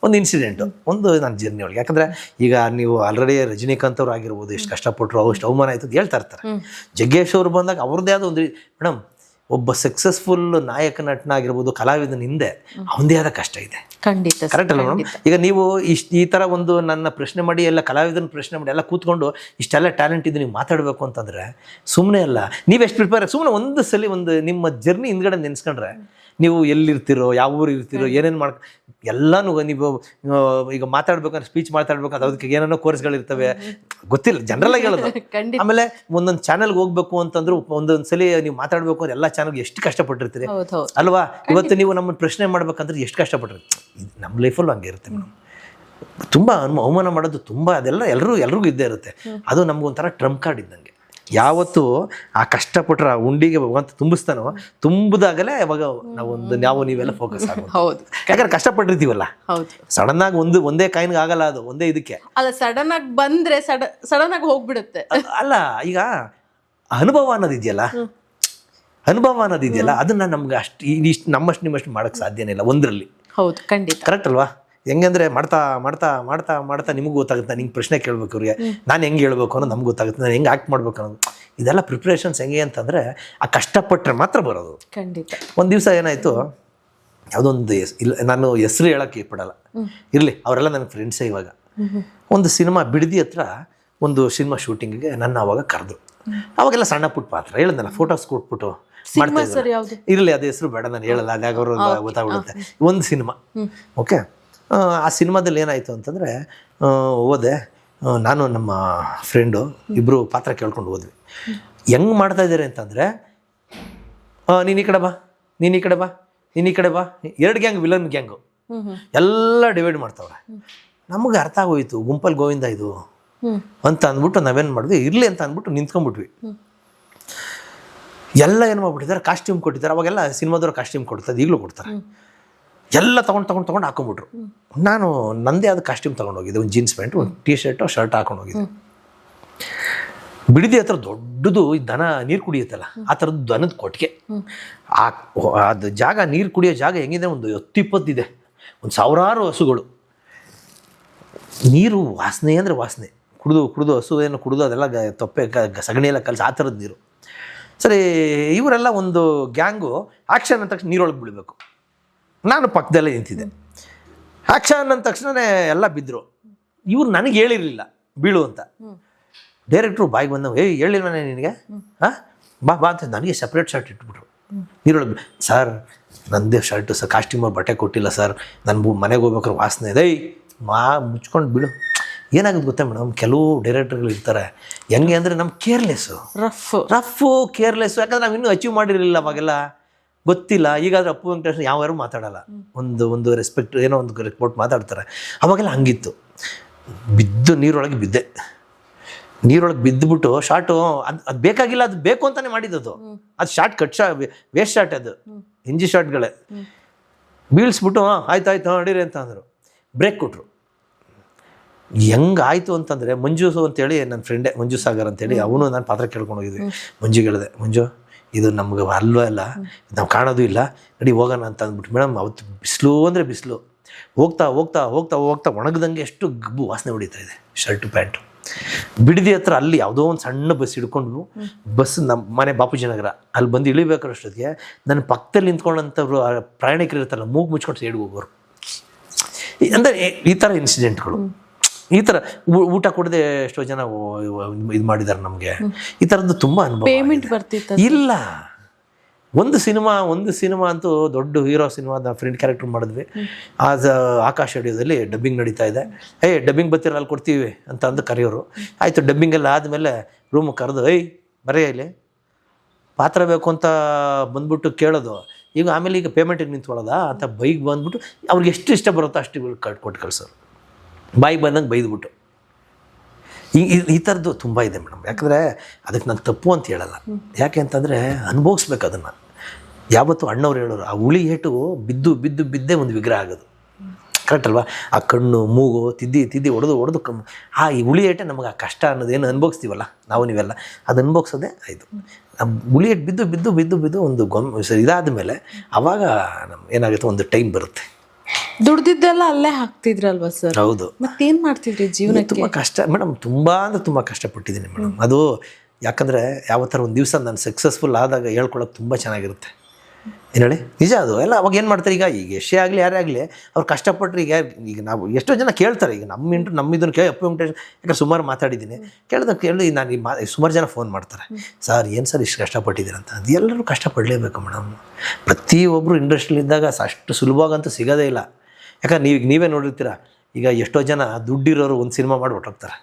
ಒಂದು ಇನ್ಸಿಡೆಂಟ್, ಒಂದು ನನ್ನ ಜರ್ನಿ ಒಳಗೆ. ಯಾಕಂದ್ರೆ ಈಗ ನೀವು ಆಲ್ರೆಡಿ ರಜನಿಕಾಂತ್ ಅವ್ರು ಆಗಿರ್ಬೋದು, ಎಷ್ಟು ಕಷ್ಟಪಟ್ಟರು, ಅಷ್ಟು ಅವಮಾನ ಆಯ್ತು ಅಂತ ಹೇಳ್ತಾ ಇರ್ತಾರೆ. ಜಗ್ಗೇಶ್ ಅವರು ಬಂದಾಗ ಅವ್ರದ್ದೇ ಆದ ಒಂದು ಮೇಡಮ್, ಒಬ್ಬ ಸಕ್ಸಸ್ಫುಲ್ ನಾಯಕ ನಟನಾಗಿರ್ಬೋದು, ಕಲಾವಿದನ ಹಿಂದೆ ಅವನದೇ ಆದ ಕಷ್ಟ ಇದೆ. ಖಂಡಿತ, ಕರೆಕ್ಟ್ ಅಲ್ಲ ಮೇಡಮ್? ಈಗ ನೀವು ಈ ಥರ ಒಂದು ನನ್ನ ಪ್ರಶ್ನೆ ಮಾಡಿ, ಎಲ್ಲ ಕಲಾವಿದನ ಪ್ರಶ್ನೆ ಮಾಡಿ ಎಲ್ಲ ಕೂತ್ಕೊಂಡು ಇಷ್ಟೆಲ್ಲ ಟ್ಯಾಲೆಂಟ್ ಇದು ನೀವು ಮಾತಾಡಬೇಕು ಅಂತಂದರೆ ಸುಮ್ಮನೆ ಅಲ್ಲ. ನೀವೆಷ್ಟು ಪ್ರಿಪೇರ್, ಸುಮ್ಮನೆ ಒಂದು ಸಲ ಒಂದು ನಿಮ್ಮ ಜರ್ನಿ ಹಿಂದ್ಗಡೆ ನೆನೆಸ್ಕೊಂಡ್ರೆ, ನೀವು ಎಲ್ಲಿರ್ತೀರೋ, ಯಾವ ಊರು ಇರ್ತೀರೋ, ಏನೇನು ಎಲ್ಲನೂ ನೀವು ಈಗ ಮಾತಾಡ್ಬೇಕಂದ್ರೆ, ಸ್ಪೀಚ್ ಮಾತಾಡ್ಬೇಕಂದ್ರೆ ಅದಕ್ಕೆ ಏನೇನೋ ಕೋರ್ಸ್ಗಳಿರ್ತವೆ, ಗೊತ್ತಿಲ್ಲ, ಜನರಲ್ ಆಗಿ ಹೇಳೋದು. ಆಮೇಲೆ ಒಂದೊಂದು ಚಾನಲ್ಗೆ ಹೋಗ್ಬೇಕು ಅಂತಂದ್ರು, ಒಂದೊಂದು ಸಲ ನೀವು ಮಾತಾಡ್ಬೇಕು ಅಂದ್ರೆ ಎಲ್ಲ ಚಾನಲ್ಗೆ ಎಷ್ಟು ಕಷ್ಟಪಟ್ಟಿರ್ತೀರಿ ಅಲ್ವಾ? ಇವತ್ತು ನೀವು ನಮ್ಮನ್ನು ಪ್ರಶ್ನೆ ಮಾಡ್ಬೇಕಂದ್ರೆ ಎಷ್ಟು ಕಷ್ಟಪಟ್ಟಿರ್ತೀರಿ. ನಮ್ಮ ಲೈಫಲ್ಲೂ ಹಂಗೆ ಇರುತ್ತೆ ಮೇಡಮ್. ತುಂಬ ಅವಮಾನ ಮಾಡೋದು ತುಂಬ, ಅದೆಲ್ಲ ಎಲ್ರಿಗೂ ಇದ್ದೇ ಇರುತ್ತೆ. ಅದು ನಮಗೊಂಥರ ಟ್ರಂಪ್ ಕಾರ್ಡ್ ಇದ್ದಂಗೆ. ಯಾವತ್ತು ಆ ಕಷ್ಟಪಟ್ಟರೆ ಆ ಉಂಡಿಗೆ ಭಗವಂತ ತುಂಬಿಸ್ತಾನೋ, ತುಂಬಿದಾಗಲೇ ಅವಾಗ ನಾವು ನೀವೆಲ್ಲ ಫೋಕಸ್ ಆಗೋದು. ಹೌದು, ಯಾಕಂದ್ರೆ ಕಷ್ಟಪಟ್ಟಿರ್ತೀವಲ್ಲ. ಸಡನ್ ಆಗಿ ಒಂದೇ ಕಾಯಿನ್ಗೆ ಆಗಲ್ಲ, ಅದು ಒಂದೇ ಇದಕ್ಕೆ ಅಲ್ಲ. ಸಡನ್ ಆಗಿ ಬಂದ್ರೆ ಸಡನ್ ಆಗಿ ಹೋಗ್ಬಿಡುತ್ತೆ ಅಲ್ಲ. ಈಗ ಅನುಭವ ಅನ್ನೋದಿದೆಯಲ್ಲ, ಅದನ್ನ ನಮ್ಗೆ ಇಷ್ಟು ನಮ್ಮಷ್ಟು ನಿಮ್ಮಷ್ಟು ಮಾಡಕ್ ಸಾಧ್ಯನೇ ಇಲ್ಲ ಒಂದರಲ್ಲಿ. ಹೌದು, ಖಂಡಿತ. ಕರೆಕ್ಟ್ ಅಲ್ವಾ? ಹೆಂಗಂದ್ರೆ ಮಾಡ್ತಾ ಮಾಡ್ತಾ ಮಾಡ್ತಾ ಮಾಡ್ತಾ ನಿಮಗೆ ಗೊತ್ತಾಗುತ್ತೆ. ನಿಂಗೆ ಪ್ರಶ್ನೆ ಕೇಳಬೇಕು ಅವ್ರಿಗೆ, ನಾನು ಹೆಂಗೆ ಹೇಳ್ಬೇಕು ಅನ್ನೋದು ನಮ್ಗೆ ಗೊತ್ತಾಗುತ್ತೆ, ನಾನು ಹೆಂಗೆ ಆ್ಯಕ್ಟ್ ಮಾಡ್ಬೇಕು ಅನ್ನೋದು. ಇದೆಲ್ಲ ಪ್ರಿಪ್ರೇಷನ್ಸ್ ಹೆಂಗೆ ಅಂತಂದರೆ ಆ ಕಷ್ಟಪಟ್ಟರೆ ಮಾತ್ರ ಬರೋದು. ಖಂಡಿತ. ಒಂದು ದಿವಸ ಏನಾಯಿತು, ಯಾವುದೊಂದು ಇಲ್ಲ, ನಾನು ಹೆಸರು ಹೇಳೋಕ್ಕೆ ಪಡಲ್ಲ, ಇರಲಿ, ಅವರೆಲ್ಲ ನನ್ನ ಫ್ರೆಂಡ್ಸೇ. ಇವಾಗ ಒಂದು ಸಿನಿಮಾ ಬಿಡದಿ ಹತ್ರ ಒಂದು ಸಿನಿಮಾ ಶೂಟಿಂಗಿಗೆ ನನ್ನ ಅವಾಗ ಕರೆದ್ರು. ಅವಾಗೆಲ್ಲ ಸಣ್ಣ ಪುಟ್ಟ ಪಾತ್ರ ಹೇಳಿದ್ನಲ್ಲ, ಫೋಟೋಸ್ ಕೊಟ್ಬಿಟ್ಟು ಮಾಡ್ತಾ ಸರ್ ಯಾವ್ದು? ಇರಲಿ, ಅದೇ ಹೆಸರು ಬೇಡ, ನಾನು ಹೇಳಲ್ಲ, ಅದಾಗ ಅವರು ಗೊತ್ತಾಗ್ಬಿಡುತ್ತೆ. ಒಂದು ಸಿನಿಮಾ, ಓಕೆ. ಆ ಸಿನಿಮಾದಲ್ಲಿ ಏನಾಯಿತು ಅಂತಂದರೆ, ಹೋದೆ ನಾನು ನಮ್ಮ ಫ್ರೆಂಡು ಇಬ್ಬರು ಪಾತ್ರ ಕೇಳ್ಕೊಂಡು ಹೋದ್ವಿ. ಹೆಂಗೆ ಮಾಡ್ತಾ ಇದ್ದಾರೆ ಅಂತಂದರೆ, ನೀನು ಈ ಕಡೆ ಬಾ, ನೀನು ಈ ಕಡೆ ಬಾ, ನೀನು ಈ ಕಡೆ ಬಾ, 2 ಗ್ಯಾಂಗ್, ವಿಲನ್ ಗ್ಯಾಂಗು ಎಲ್ಲ ಡಿವೈಡ್ ಮಾಡ್ತಾವ್ರೆ. ನಮಗೆ ಅರ್ಥ ಆಗೋಯ್ತು, ಗುಂಪಲ್ಲಿ ಗೋವಿಂದ ಇದು ಅಂತ ಅಂದ್ಬಿಟ್ಟು ನಾವೇನು ಮಾಡಿದ್ವಿ, ಇರಲಿ ಅಂತ ಅಂದ್ಬಿಟ್ಟು ನಿಂತ್ಕೊಂಡ್ಬಿಟ್ವಿ. ಎಲ್ಲ ಏನು ಮಾಡ್ಬಿಟ್ಟಿದ್ದಾರೆ, ಕಾಸ್ಟ್ಯೂಮ್ ಕೊಟ್ಟಿದ್ದಾರೆ. ಅವಾಗೆಲ್ಲ ಸಿನಿಮಾದವ್ರು ಕಾಸ್ಟ್ಯೂಮ್ ಕೊಡ್ತಾರೆ, ಈಗಲೂ ಕೊಡ್ತಾರೆ. ಎಲ್ಲ ತೊಗೊಂಡು ಹಾಕೊಂಡ್ಬಿಟ್ರು. ನಾನು ನಂದೇ ಆದ ಕಾಸ್ಟ್ಯೂಮ್ ತೊಗೊಂಡೋಗಿದ್ದೆ, ಒಂದು ಜೀನ್ಸ್ ಪ್ಯಾಂಟು, ಒಂದು ಟೀ ಶರ್ಟು, ಶರ್ಟ್ ಹಾಕೊಂಡೋಗಿದ್ದೆ. ಬಿಡದಿ ಹತ್ರ ದೊಡ್ಡದು ದನ ನೀರು ಕುಡಿಯುತ್ತಲ್ಲ, ಆ ಥರದ್ದು ದನದ ಕೊಟ್ಟಿಗೆ. ಅದು ಜಾಗ, ನೀರು ಕುಡಿಯೋ ಜಾಗ ಹೆಂಗಿದೆ, ಒಂದು 10-20 ಇದೆ, ಒಂದು 1000 ಹಸುಗಳು. ನೀರು ವಾಸನೆ ಅಂದರೆ ವಾಸನೆ, ಕುಡಿದು ಹಸು ಏನು ಕುಡಿದು ಅದೆಲ್ಲ ತೊಪ್ಪೆ ಸಗಣಿ ಎಲ್ಲ ಕಲಿಸಿ ಆ ಥರದ್ದು ನೀರು. ಸರಿ, ಇವರೆಲ್ಲ ಒಂದು ಗ್ಯಾಂಗು ಆ್ಯಕ್ಷನ್ ಅಂದ ತಕ್ಷಣ ನೀರೊಳಗೆ ಬೀಳಬೇಕು. ನಾನು ಪಕ್ಕದಲ್ಲೇ ನಿಂತಿದ್ದೆ. ಆ್ಯಕ್ಷನ್ ಅಂದ ತಕ್ಷಣವೇ ಎಲ್ಲ ಬಿದ್ದರು. ಇವ್ರು ನನಗೆ ಹೇಳಿರಲಿಲ್ಲ ಬೀಳು ಅಂತ. ಡೈರೆಕ್ಟ್ರು ಬಾಯಿಗೆ ಬಂದವು, ಹೇಳಿಲ್ವೇ ನಿನಗೆ, ಹಾಂ ಬಾ ಬಾ ಅಂತ ನನಗೆ ಸಪ್ರೇಟ್ ಶರ್ಟ್ ಇಟ್ಬಿಟ್ರು. ನೀರೊಳಗೆ, ಸರ್ ನಂದೇ ಶರ್ಟು ಸರ್, ಕಾಸ್ಟ್ಯೂಮರ್ ಬಟ್ಟೆ ಕೊಟ್ಟಿಲ್ಲ ಸರ್, ನನ್ನ ಮನೆಗೆ ಹೋಗ್ಬೇಕಾದ್ರೆ ವಾಸನೆ ಇದೆ, ಮುಚ್ಕೊಂಡು ಬೀಳು. ಏನಾಗುತ್ತೆ ಗೊತ್ತಾ ಮೇಡಮ್, ಕೆಲವು ಡೈರೆಕ್ಟರ್ಗಳು ಇರ್ತಾರೆ ಹೆಂಗೆ ಅಂದರೆ, ನಮ್ಮ ಕೇರ್ಲೆಸ್ಸು, ರಫು ಕೇರ್ಲೆಸ್ಸು. ಯಾಕಂದ್ರೆ ನಾವು ಇನ್ನೂ ಅಚೀವ್ ಮಾಡಿರಲಿಲ್ಲ, ಅವಾಗೆಲ್ಲ ಗೊತ್ತಿಲ್ಲ. ಈಗಾದರೆ ಅಪ್ಪು ವೆಂಕಟೇಶ್ ಯಾರು ಮಾತಾಡಲ್ಲ, ಒಂದು ರೆಸ್ಪೆಕ್ಟ್ ಏನೋ ಒಂದು ರಿಪೋರ್ಟ್ ಮಾತಾಡ್ತಾರೆ. ಅವಾಗೆಲ್ಲ ಹಂಗಿತ್ತು. ಬಿದ್ದು ನೀರೊಳಗೆ ಬಿದ್ದೆ. ನೀರೊಳಗೆ ಬಿದ್ದುಬಿಟ್ಟು ಶಾರ್ಟು ಅದು ಬೇಕಾಗಿಲ್ಲ, ಅದು ಬೇಕು ಅಂತಲೇ ಮಾಡಿದ್ದು. ಅದು ಶಾರ್ಟ್ ವೇಸ್ಟ್ ಶಾರ್ಟ್, ಅದು ಇಂಜಿ ಶಾರ್ಟ್ಗಳೇ. ಬೀಳ್ಸ್ಬಿಟ್ಟು ಆಯ್ತು ನಡೀರಿ ಅಂತ ಅಂದರು. ಬ್ರೇಕ್ ಕೊಟ್ಟರು. ಹೆಂಗಾಯಿತು ಅಂತಂದರೆ, ಮಂಜು ಅಂತೇಳಿ ನನ್ನ ಫ್ರೆಂಡೇ, ಮಂಜು ಸಾಗರ್ ಅಂತೇಳಿ, ಅವನು ನಾನು ಪಾತ್ರ ಕೇಳ್ಕೊಂಡು ಹೋಗಿದ್ವಿ. ಮಂಜುಗೆ ಹೇಳಿದೆ, ಮಂಜು ಇದು ನಮ್ಗೆ ಅಲ್ವೇ ಅಲ್ಲ, ನಾವು ಕಾಣೋದು ಇಲ್ಲ, ನಡಿ ಹೋಗೋಣ ಅಂತ ಅಂದ್ಬಿಟ್ಟು. ಮೇಡಮ್ ಅವತ್ತು ಬಿಸಿಲು ಅಂದರೆ ಬಿಸಿಲು, ಹೋಗ್ತಾ ಹೋಗ್ತಾ ಹೋಗ್ತಾ ಹೋಗ್ತಾ ಒಣಗ್ದಂಗೆ ಎಷ್ಟು ಗಬ್ಬು ವಾಸನೆ ಹೊಡಿತಾ ಇದೆ ಶರ್ಟು ಪ್ಯಾಂಟು. ಬಿಡದಿ ಹತ್ರ ಅಲ್ಲಿ ಯಾವುದೋ ಒಂದು ಸಣ್ಣ ಬಸ್ ಹಿಡ್ಕೊಂಡು, ಬಸ್ ನಮ್ಮ ಮನೆ ಬಾಪೂಜಿ ನಗರ, ಅಲ್ಲಿ ಬಂದು ಇಳಿಬೇಕಾದ್ರೆ ಅಷ್ಟೊತ್ತಿಗೆ ನನ್ನ ಪಕ್ಕದಲ್ಲಿ ನಿಂತ್ಕೊಂಡಂಥವ್ರು ಪ್ರಯಾಣಿಕರು ಇರ್ತಾರಲ್ಲ, ಮೂಗು ಮುಚ್ಕೊಂಡು ಸೈಡ್ಗೆ ಹೋಗೋರು. ಅಂದರೆ ಈ ಥರ ಇನ್ಸಿಡೆಂಟ್ಗಳು, ಈ ಥರ ಊಟ ಕೊಡದೆ ಎಷ್ಟೋ ಜನ ಇದು ಮಾಡಿದ್ದಾರೆ ನಮಗೆ. ಈ ಥರದ್ದು ತುಂಬ ಅನುಭವ. ಪೇಮೆಂಟ್ ಬರ್ತಿತ್ತು ಇಲ್ಲ. ಒಂದು ಸಿನಿಮಾ ಅಂತೂ ದೊಡ್ಡ ಹೀರೋ ಸಿನಿಮಾದ ಫ್ರೆಂಡ್ ಕ್ಯಾರೆಕ್ಟರ್ ಮಾಡಿದ್ವಿ. ಆಕಾಶ್ ಆಡಿಯೋದಲ್ಲಿ ಡಬ್ಬಿಂಗ್ ನಡೀತಾ ಇದೆ. ಡಬ್ಬಿಂಗ್ ಬರ್ತೀರ, ಅಲ್ಲಿ ಕೊಡ್ತೀವಿ ಅಂತ ಅಂದು ಕರೆಯೋರು. ಆಯಿತು, ಡಬ್ಬಿಂಗೆಲ್ಲ ಆದಮೇಲೆ ರೂಮಿಗೆ ಕರೆದು, ಬರೆಯ ಇಲ್ಲಿ ಪಾತ್ರ ಬೇಕು ಅಂತ ಬಂದ್ಬಿಟ್ಟು ಕೇಳೋದು. ಆಮೇಲೆ ಈಗ ಪೇಮೆಂಟಿಗೆ ನಿಂತ್ಕೊಳ್ಳೋದಾ ಅಂತ ಬೈಕ್ ಬಂದ್ಬಿಟ್ಟು ಅವ್ರಿಗೆ ಎಷ್ಟು ಇಷ್ಟ ಬರುತ್ತೋ ಅಷ್ಟು ಕೊಟ್ಟು ಕಳ್ಸೋರು. ಬಾಯಿಗೆ ಬಂದಂಗೆ ಬೈದ್ಬಿಟ್ಟು. ಈ ಥರದ್ದು ತುಂಬ ಇದೆ ಮೇಡಮ್. ಯಾಕಂದರೆ ಅದಕ್ಕೆ ನಾನು ತಪ್ಪು ಅಂತ ಹೇಳಲ್ಲ. ಯಾಕೆ ಅಂತಂದರೆ ಅನುಭವಿಸ್ಬೇಕು ಅದನ್ನು. ಯಾವತ್ತೂ ಅಣ್ಣವ್ರು ಹೇಳೋರು, ಆ ಹುಳಿ ಏಟು ಬಿದ್ದೇ ಒಂದು ವಿಗ್ರಹ ಆಗೋದು. ಕರೆಕ್ಟ್ ಅಲ್ವಾ? ಆ ಕಣ್ಣು ಮೂಗು ತಿದ್ದಿ ಹೊಡೆದು ಆ ಈ ಹುಳಿ ಏಟೆ ನಮಗೆ ಆ ಕಷ್ಟ ಅನ್ನೋದೇನು ಅನುಭವಿಸ್ತೀವಲ್ಲ ನಾವು ನೀವೆಲ್ಲ, ಅದು ಅನುಭವಿಸೋದೇ ಆಯಿತು. ಹುಳಿ ಏಟು ಬಿದ್ದು ಒಂದು ಇದಾದ ಮೇಲೆ ಅವಾಗ ಏನಾಗುತ್ತೆ, ಒಂದು ಟೈಮ್ ಬರುತ್ತೆ. ದುಡ್ದಿದ್ದೆಲ್ಲ ಅಲ್ಲೇ ಹಾಕ್ತಿದ್ರಲ್ವಾ ಸರ್? ಹೌದು. ಮತ್ತೇನು ಮಾಡ್ತಿದ್ರಿ ಜೀವನಕ್ಕೆ? ತುಂಬ ಕಷ್ಟ ಮೇಡಮ್, ತುಂಬ ಕಷ್ಟಪಟ್ಟಿದ್ದೀನಿ ಮೇಡಮ್. ಅದು ಯಾಕಂದರೆ ಯಾವತ್ತರ ಒಂದು ದಿವಸ ನಾನು ಸಕ್ಸಸ್ಫುಲ್ ಆದಾಗ ಹೇಳ್ಕೊಳಕ್ಕೆ ತುಂಬ ಚೆನ್ನಾಗಿರುತ್ತೆ. ಏನು ಹೇಳಿ, ನಿಜ ಅದು. ಎಲ್ಲ ಅವಾಗ ಏನು ಮಾಡ್ತಾರೆ, ಈಗ ಎಷ್ಟೇ ಆಗಲಿ ಯಾರೇ ಆಗಲಿ ಅವ್ರು ಕಷ್ಟಪಟ್ಟರೆ, ಈಗ ನಾವು ಎಷ್ಟೋ ಜನ ಕೇಳ್ತಾರೆ. ಈಗ ನಮ್ಮಿದನ್ನು ಕೇಳಿ ಅಪ್ಪು ವೆಂಕಟೇಶ್, ಯಾಕಂದ್ರೆ ಸುಮಾರು ಮಾತಾಡಿದ್ದೀನಿ, ಕೇಳಿ ನಾನು ಸುಮಾರು ಜನ ಫೋನ್ ಮಾಡ್ತಾರೆ, ಸರ್ ಏನು ಸರ್ ಇಷ್ಟು ಕಷ್ಟಪಟ್ಟಿದ್ದೀರಂತ. ಅದು ಎಲ್ಲರೂ ಕಷ್ಟಪಡಲೇಬೇಕು ಮೇಡಮ್. ಪ್ರತಿಯೊಬ್ಬರು ಇಂಡಸ್ಟ್ರಿಲಿದ್ದಾಗ ಅಷ್ಟು ಸುಲಭವಾಗಂತೂ ಸಿಗೋದೇ ಇಲ್ಲ. ಯಾಕಂದ್ರೆ ನೀವೇ ನೋಡಿರ್ತೀರ, ಈಗ ಎಷ್ಟೋ ಜನ ದುಡ್ಡಿರೋರು ಒಂದು ಸಿನಿಮಾ ಮಾಡಿ ಹೊಟ್ಟೋಗ್ತಾರೆ.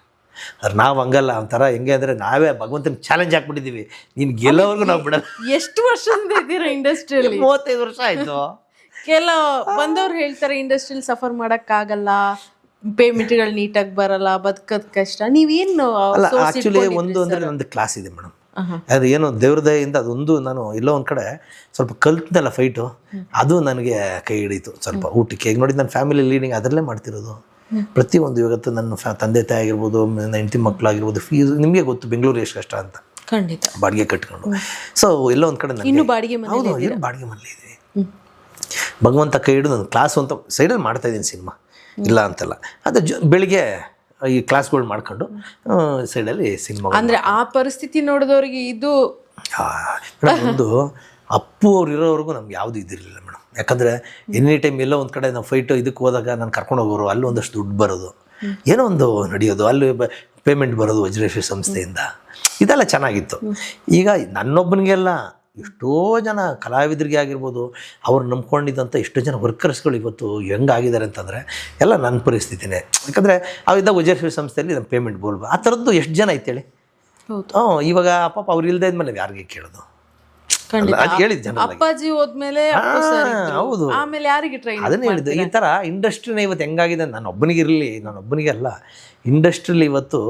ಅದ್ರ ನಾವು ಹಂಗಲ್ಲ. ಒಂಥರ ಹೆಂಗೆ ಅಂದರೆ, ನಾವೇ ಭಗವಂತನ ಚಾಲೆಂಜ್ ಹಾಕ್ಬಿಟ್ಟಿದ್ದೀವಿ, ನೀನು ಗೆಲ್ಲೋವರೆಗೂ ನಾವು ಬಿಡಲ್ಲ. ಎಷ್ಟು ವರ್ಷದಿಂದ ಇದ್ದೀರಾ ಇಂಡಸ್ಟ್ರಿಯಲ್ಲಿ? 35 ವರ್ಷ ಆಯಿತು. ಬಂದವ್ರು ಹೇಳ್ತಾರೆ ಇಂಡಸ್ಟ್ರಿಯಲ್ಲಿ ಸಫರ್ ಮಾಡೋಕ್ಕಾಗಲ್ಲ, ಪೇಮೆಂಟ್ಗಳು ನೀಟಾಗಿ ಬರಲ್ಲ, ಬದುಕೋದು ಕಷ್ಟ. ನೀವೇನು ಅಲ್ಲ, ಆ್ಯಕ್ಚುಲಿ ಒಂದು ಅಂದರೆ ನಂದು ಕ್ಲಾಸ್ ಇದೆ ಮೇಡಮ್. ಅದು ಏನೋ ದೇವ್ರ ದಯೆಯಿಂದ ಅದೊಂದು ನಾನು ಎಲ್ಲೋ ಒಂದು ಕಡೆ ಸ್ವಲ್ಪ ಕಲ್ತಿದ್ದಲ್ಲ ಫೈಟು, ಅದು ನನಗೆ ಕೈ ಹಿಡೀತು ಸ್ವಲ್ಪ ಊಟಕ್ಕೆ. ಈಗ ನೋಡಿ, ನನ್ನ ಫ್ಯಾಮಿಲಿ ಲೀಡಿಂಗ್ ಅದರಲ್ಲೇ ಮಾಡ್ತಿರೋದು. ಪ್ರತಿಯೊಂದು ಇವತ್ತು ನನ್ನ ತಂದೆ ತಾಯಿ ಆಗಿರ್ಬೋದು, ನನ್ನ ಹೆಂಡತಿ ಮಕ್ಕಳಾಗಿರ್ಬೋದು, ಫೀಸ್ ನಿಮಗೆ ಗೊತ್ತು ಬೆಂಗಳೂರು ಎಷ್ಟು ಕಷ್ಟ ಅಂತ. ಖಂಡಿತ. ಬಾಡಿಗೆ ಕಟ್ಕೊಂಡು. ಸೊ ಎಲ್ಲೋ ಒಂದು ಕಡೆ ಇನ್ನು ಬಾಡಿಗೆ ಹೌದು, ಏನು ಬಾಡಿಗೆ ಮನೇಲಿ ಇದ್ವಿ. ಭಗವಂತ ಕೈ ಹಿಡಿದು ನಾನು ಕ್ಲಾಸು ಅಂತ ಸೈಡಲ್ಲಿ ಮಾಡ್ತಾಯಿದ್ದೀನಿ ಸಿನಿಮಾ, ಇಲ್ಲ ಅಂತಲ್ಲ. ಅದು ಬೆಳಿಗ್ಗೆ ಈ ಕ್ಲಾಸ್ಗಳು ಮಾಡ್ಕೊಂಡು ಸೈಡಲ್ಲಿ ಸಿನಿಮಾ. ಅಂದರೆ ಆ ಪರಿಸ್ಥಿತಿ ನೋಡಿದವ್ರಿಗೆ ಇದು ಮೇಡಮ್, ಒಂದು ಅಪ್ಪು ಅವ್ರು ಇರೋವರೆಗೂ ನಮ್ಗೆ ಯಾವುದು ಇದಿರಲಿಲ್ಲ ಮೇಡಮ್. ಯಾಕಂದರೆ ಎನಿ ಟೈಮ್ ಎಲ್ಲೋ ಒಂದು ಕಡೆ ನಾವು ಫೈಟು ಇದಕ್ಕೆ ಹೋದಾಗ ನಾನು ಕರ್ಕೊಂಡು ಹೋಗೋರು, ಅಲ್ಲಿ ಒಂದಷ್ಟು ದುಡ್ಡು ಬರೋದು, ಏನೋ ಒಂದು ನಡೆಯೋದು, ಅಲ್ಲಿ ಪೇಮೆಂಟ್ ಬರೋದು ವಜ್ರೇಶ್ವರಿ ಸಂಸ್ಥೆಯಿಂದ. ಇದೆಲ್ಲ ಚೆನ್ನಾಗಿತ್ತು. ಈಗ ನನ್ನೊಬ್ಬನಿಗೆಲ್ಲ ಎಷ್ಟೋ ಜನ ಕಲಾವಿದರಿಗೆ ಆಗಿರ್ಬೋದು, ಅವ್ರು ನಂಬ್ಕೊಂಡಿದ್ದಂಥ ಎಷ್ಟೋ ಜನ ವರ್ಕರ್ಸ್ಗಳು ಇವತ್ತು ಹೆಂಗಾಗಿದ್ದಾರೆ ಅಂತಂದರೆ ಎಲ್ಲ ನನ್ನ ಪರಿಸ್ಥಿತಿನೇ. ಯಾಕಂದರೆ ಅವಿದ್ದಾಗ ವಿಜಯಶ್ರೀ ಸಂಸ್ಥೆಯಲ್ಲಿ ನಮ್ಮ ಪೇಮೆಂಟ್ ಬೋಲ್ಬ ಆ ಥರದ್ದು ಎಷ್ಟು ಜನ ಐತೇಳಿ. ಇವಾಗ ಪಾಪ ಅವ್ರು ಇಲ್ಲದೆ ಇದ್ಮೇಲೆ ಯಾರಿಗೆ ಕೇಳೋದು? ಹೇಳಿದ ಜನ ಅಪ್ಪಾಜಿ ಹೋದ್ಮೇಲೆ ಹೌದು, ಆಮೇಲೆ ಯಾರಿಗೆ ಟ್ರೈನ್? ಅದನ್ನೇ ಹೇಳಿದ್ದು. ಈ ಥರ ಇಂಡಸ್ಟ್ರಿನ ಇವತ್ತು ಹೆಂಗಾಗಿದೆ, ನಾನು ಒಬ್ಬನಿಗಿರಲಿ, ನಾನು ಒಬ್ಬನಿಗೆ ಅಲ್ಲ, ಇಂಡಸ್ಟ್ರಿಲಿ ಇವತ್ತು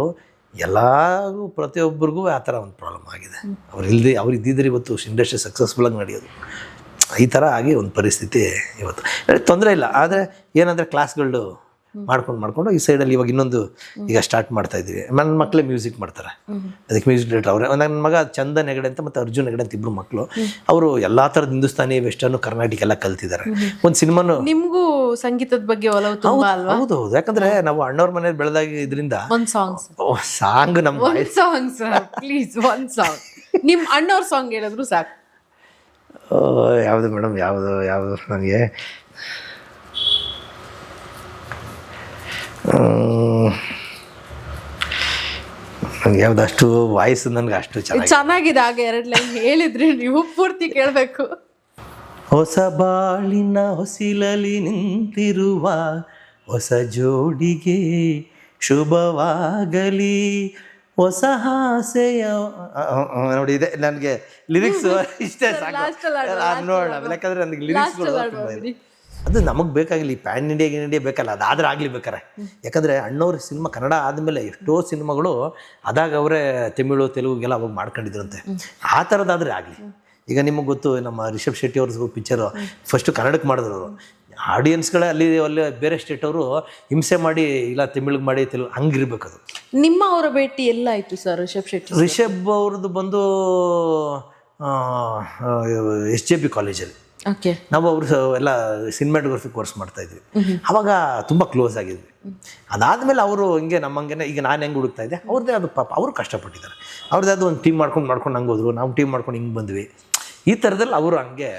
ಎಲ್ಲರೂ ಪ್ರತಿಯೊಬ್ಬರಿಗೂ ಆ ಥರ ಒಂದು ಪ್ರಾಬ್ಲಮ್ ಆಗಿದೆ. ಅವ್ರು ಇದ್ದಿದ್ರೆ ಇವತ್ತು ಇಂಡಸ್ಟ್ರಿ ಸಕ್ಸಸ್ಫುಲ್ಲಾಗಿ ನಡೆಯೋದು. ಈ ಥರ ಆಗಿ ಒಂದು ಪರಿಸ್ಥಿತಿ ಇವತ್ತು. ತೊಂದರೆ ಇಲ್ಲ, ಆದರೆ ಏನಂದರೆ ಕ್ಲಾಸ್ಗಳು ಮಾಡ್ಕೊಂಡು ಈ ಸೈಡಲ್ಲಿ ಇವಾಗ ಇನ್ನೊಂದು ಈಗ ಸ್ಟಾರ್ಟ್ ಮಾಡ್ತಾ ಇದ್ದೀವಿ. ನನ್ನ ಮಕ್ಕಳೇ ಮ್ಯೂಸಿಕ್ ಮಾಡ್ತಾರೆ, ಅದಕ್ಕೆ ಮ್ಯೂಸಿಕ್ ಡೈರೆಕ್ಟರ್ ಅವರೇ. ನನ್ನ ಮಗ ಚಂದನ್ ಹೆಗಡೆ ಅಂತ ಮತ್ತು ಅರ್ಜುನ್ ಹೆಗಡೆ ಅಂತ ಇಬ್ಬರು ಮಕ್ಕಳು. ಅವರು ಎಲ್ಲ ಥರದ ಹಿಂದೂಸ್ತಾನಿ, ವೆಸ್ಟರ್ನು, ಕರ್ನಾಟಕ ಎಲ್ಲ ಕಲ್ತಿದ್ದಾರೆ. ಒಂದು ಸಿನಿಮಾನು. ನಿಮಗೂ ಸಂಗೀತದ ಬಗ್ಗೆ ಒಲವು ತುಂಬಾ ಅಲ್ವಾ? ಹೌದು, ಯಾಕಂದ್ರೆ ನಾವು ಅಣ್ಣವ್ರ ಮನೇಲಿ ಬೆಳೆದಾಗ ಇದರಿಂದ ಒಂದು ಸಾಂಗ್ ನಮ್ಮ ಸಾಂಗ್ ಸರ್ ಪ್ಲೀಸ್ ಒಂದು ಸಾಂಗ್ ನಿಮ್ಮ ಅಣ್ಣವ್ರ ಸಾಂಗ್ ಹೇಳಿದ್ರು ಸಾಕು. ಯಾವುದು ಮೇಡಮ್, ಯಾವುದು ನನಗೆ ನನಗೆ ಯಾವ್ದು ಅಷ್ಟು ವಾಯ್ಸ್ ನನಗೆ ಅಷ್ಟು ಚೆನ್ನಾಗಿದೆ. ಆಗ 2 ಲೈನ್ ಹೇಳಿದ್ರೆ ನೀವು ಪೂರ್ತಿ ಕೇಳಬೇಕು. ಹೊಸ ಬಾಳಿನ ಹೊಸಿಲಲಿ ನಿಂತಿರುವ ಹೊಸ ಜೋಡಿಗೆ ಶುಭವಾಗಲಿ, ಹೊಸ ಆಸೆಯ ನೋಡಿ. ಇದೆ ನನಗೆ ಲಿರಿಕ್ಸ್ ಇಷ್ಟೇ ಸಾಕು ನೋಡೋಣ. ಯಾಕಂದ್ರೆ ನನಗೆ ಲಿರಿಕ್ಸ್ಗಳು ಅದು ನಮಗೆ ಬೇಕಾಗಿಲ್ಲ. ಈ ಪ್ಯಾನ್ ಇಂಡಿಯಾ ಬೇಕಲ್ಲ, ಅದಾದ್ರೆ ಆಗಲಿ ಬೇಕಾರೆ. ಯಾಕಂದರೆ ಅಣ್ಣವ್ರ ಸಿನಿಮಾ ಕನ್ನಡ ಆದಮೇಲೆ ಎಷ್ಟೋ ಸಿನಿಮಾಗಳು ಅದಾಗ ಅವರೇ ತಮಿಳು ತೆಲುಗುಗೆಲ್ಲ ಅವಾಗ ಮಾಡ್ಕೊಂಡಿದ್ರಂತೆ. ಆ ಥರದ್ದಾದರೆ ಆಗಲಿ. ಈಗ ನಿಮಗೆ ಗೊತ್ತು, ನಮ್ಮ ರಿಷಬ್ ಶೆಟ್ಟಿ ಅವ್ರದ್ದು ಪಿಕ್ಚರು ಫಸ್ಟು ಕನ್ನಡಕ್ಕೆ ಮಾಡಿದ್ರು ಅವರು. ಆಡಿಯನ್ಸ್ಗಳೇ ಅಲ್ಲಿ ಬೇರೆ ಸ್ಟೇಟ್ ಅವರು ಹಿಂಸೆ ಮಾಡಿ ಇಲ್ಲ ತಮಿಳಿಗೆ ಮಾಡಿ ತೆಲುಗು ಹಂಗಿರ್ಬೇಕು. ಅದು ನಿಮ್ಮ ಅವರ ಭೇಟಿ ಎಲ್ಲ ಆಯಿತು ಸರ್? ರಿಷಬ್ ಅವ್ರದ್ದು ಬಂದು SJP ಕಾಲೇಜಲ್ಲಿ ನಾವು ಅವರು ಎಲ್ಲ ಸಿನಿಮಾಟೋಗ್ರಫಿ ಕೋರ್ಸ್ ಮಾಡ್ತಾಯಿದ್ವಿ. ಆವಾಗ ತುಂಬ ಕ್ಲೋಸ್ ಆಗಿದ್ವಿ. ಅದಾದಮೇಲೆ ಅವರು ಹಿಂಗೆ ನಮ್ಮಂಗೆ ಈಗ ನಾನು ಹೆಂಗೆ ಹುಡುಕ್ತಾ ಇದ್ದೆ, ಅವ್ರದ್ದೇ ಅದು ಪಾಪ ಅವರು ಕಷ್ಟಪಟ್ಟಿದ್ದಾರೆ. ಅವ್ರದ್ದು ಅದು ಒಂದು ಟೀಮ್ ಮಾಡ್ಕೊಂಡು ಹಂಗೆ ಹೋದ್ರು, ನಾವು ಟೀಮ್ ಮಾಡ್ಕೊಂಡು ಹಿಂಗೆ ಬಂದ್ವಿ. ಈ ಥರದಲ್ಲಿ ಅವರು ಹಂಗೆ